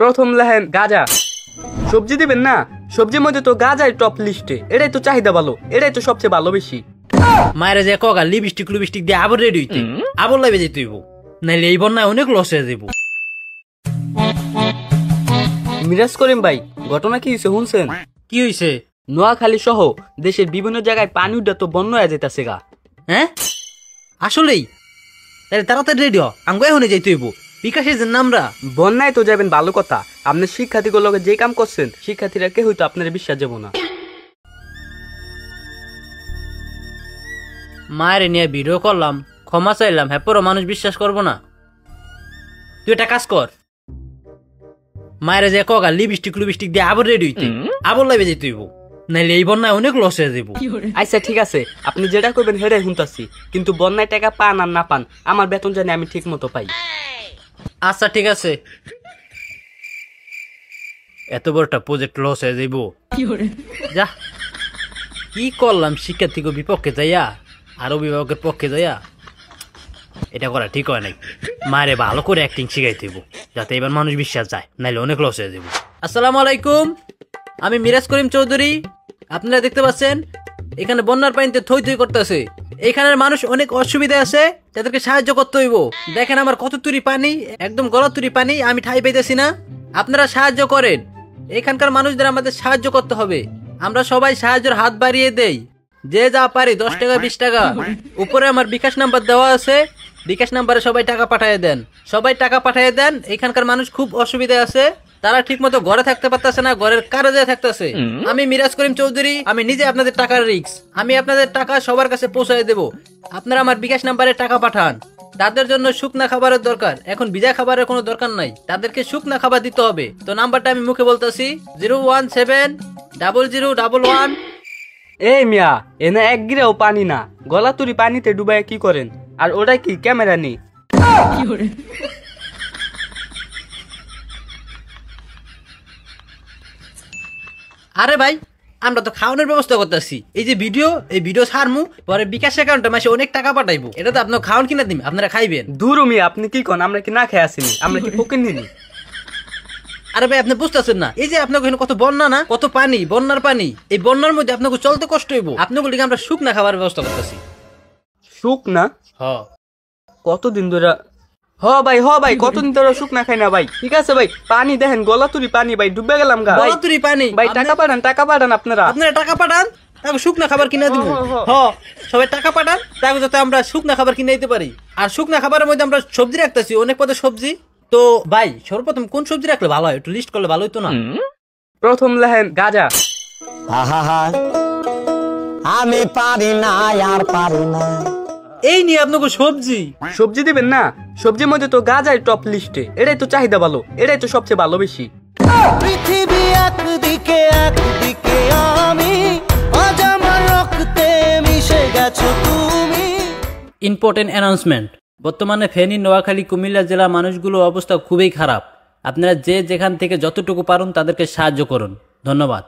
প্রথম লেহেন গাজা। সবজি দিবেন না, সবজির মধ্যে তো গাজাই টপ লিস্টে, এটাই তো চাহিদা ভালো, এটাই তো সবচেয়ে ভালো বেশি। মায়েরা যে কগা লিপস্টিক দিয়ে আবার রেডি হইতে আবার লাইবে যেতে হইব, নাইলে এই বন্যায় অনেক লস হয়ে যাবো। মিরাজ করিম ভাই, ঘটনা কি হয়েছে শুনছেন? কি হয়েছে? নোয়াখালী সহ দেশের বিভিন্ন জায়গায় পানি উঠা তো বন্যা হয়ে যেতেছে গা। হ্যাঁ আসলেই? তাহলে তাড়াতাড়ি রেডি হ, আঙ্গো এখনই যাইতে হইব। বিকাশের যে নামরা বন্যায় তো যাবেন ভালো কথা, আপনি শিক্ষার্থীগুলোকে যে কাম করছেন শিক্ষার্থীরা কেউ হয়তো আপনার বিশ্বাস যাবো না। মায়ের নিয়ে ভিডিও করলাম, ক্ষমা চাইলাম, হ্যাঁ পরও মানুষ বিশ্বাস করবো না। তুই একটা কাজ কর, মায়ের যে কগা লিপস্টিক দিয়ে আবার রেডি হইতে আবার লাইবে যেতে হইব, নাইলে এই বন্যায় অনেক লস হয়ে যাবো। আচ্ছা ঠিক আছে, আপনি যেটা করবেন হেরাই শুনতাছি, কিন্তু বন্যায় টাকা পান আর না পান আমার বেতন জানি আমি ঠিক মতো পাই। আচ্ছা ঠিক আছে। এত বড়টা প্রজেক্ট লস হয়ে যাইব, যা কি করলাম, শিক্ষার্থীকে বিপক্ষে যাইয়া আর অভিভাবকের পক্ষে যাইয়া এটা করা ঠিক হয় নাই। মায়ের ভালো করে অ্যাক্টিং শিখাইতে হইব যাতে এবার মানুষ বিশ্বাস যায়, নাইলে অনেক লস হয়ে যাব। আসসালামু আলাইকুম, আমি মিরাজ করিম চৌধুরী। আপনারা দেখতে পাচ্ছেন এখানে বন্যার পানিতে থই থই করতেছে, এখানের মানুষ অনেক অসুবিধা আছে, তাদেরকে সাহায্য করতে হইব। দেখেন আমার কত তুরি পানি, একদম গলা তুরি পানি, আমি ঠাই পাইতেছি না। আপনারা সাহায্য করেন, এখানকার মানুষদের আমাদের সাহায্য করতে হবে। আমরা সবাই সাহায্যের হাত বাড়িয়ে দেই, যে যা পারি, 10 টাকা 20 টাকা। উপরে আমার বিকাশ নাম্বার দেওয়া আছে, বিকাশ নাম্বারে সবাই টাকা পাঠিয়ে দেন, সবাই টাকা পাঠিয়ে দেন। এখানকার মানুষ খুব অসুবিধায় আছে, তারা ঠিক মতো ঘরে থাকতে পারতেছে না, ঘরের কাজে থাকতেছে। আমি মিরাজ করিম চৌধুরী, আমি নিজে আপনাদের টাকার রিস্ক, আমি আপনাদের টাকা সবার কাছে পৌঁছায় দেব। আপনারা আমার বিকাশ নাম্বারে টাকা পাঠান। তাদের জন্য শুকনা খাবারের দরকার, এখন ভিজা খাবারের কোনো দরকার নাই, তাদেরকে শুকনা খাবার দিতে হবে। তো নাম্বারটা আমি মুখে বলতেছি, 0170011। এই মিয়া, এনে এক গিরেও পানি না, গলা তুরি পানিতে ডুবাই কি করেন? আর ওটা কি ক্যামেরা নেই? আরে ভাই, আমরা তো খাওয়ানোর ব্যবস্থা করতেছি, এই যে এই ভিডিও ছাড়মু, পরে বিকাশ অ্যাকাউন্টে মাসে অনেক টাকা পাঠাইবো, এটা তো আপনার খাওয়ান কিনা দিন, আপনারা খাইবেন। দূর মিয়া, আপনি কি কন? আমরা কি না খেয়ে আসিনি? আমরা কি ফকির নিনি? আরে ভাই আপনি বুঝতেছেন না, এই যে আপনাকে কত বন্যা না, কত পানি, বন্যার পানি, এই বন্যার মধ্যে আপনাকে চলতে কষ্ট হইব, আপনাকে আমরা শুকনা খাবার ব্যবস্থা করতেছি। শুকনা? হ, কতদিন ধরে? হ ভাই কতদিন ধরে শুকনা খাই না ভাই। ঠিক আছে ভাই, পানি দেখেন, গলা তুরি পানি ভাই, ডুবে গেলাম গা। গলা তুরি পানি ভাই, টাকা পাঠান আপনারা টাকা পাঠান, তাকে শুকনা খাবার কিনে দিব। হ, সবাই টাকা পাঠান, তাকে যাতে আমরা শুকনা খাবার কিনে দিতে পারি। আর শুকনা খাবারের মধ্যে আমরা সবজি রাখতেছি, অনেক পদের সবজি। তো ভাই সর্বপ্রথম কোন সবজি রাখলে ভালো হয়, একটু লিস্ট করলে ভালো হইতো না? প্রথম লেহেন গাজা। আমি পারি না, আর পারি না। এই নিয়ে আপনাকে সবজি দিবেন না, সবজির মধ্যে তো গাজাই টপ লিস্টে, এটাই তো চাহিদা ভালো, এটাই তো সবচেয়ে ভালো বেশি। পৃথিবী একদিকে একদিকে আমি, আজ আমার রক্তে মিশে গেছো তুমি। ইম্পর্টেন্ট অ্যানাউন্সমেন্ট, বর্তমানে ফেনী, নোয়াখালী, কুমিল্লা জেলা মানুষগুলোর অবস্থা খুবই খারাপ। আপনারা যে যেখান থেকে যতটুকু পারুন তাদেরকে সাহায্য করুন। ধন্যবাদ।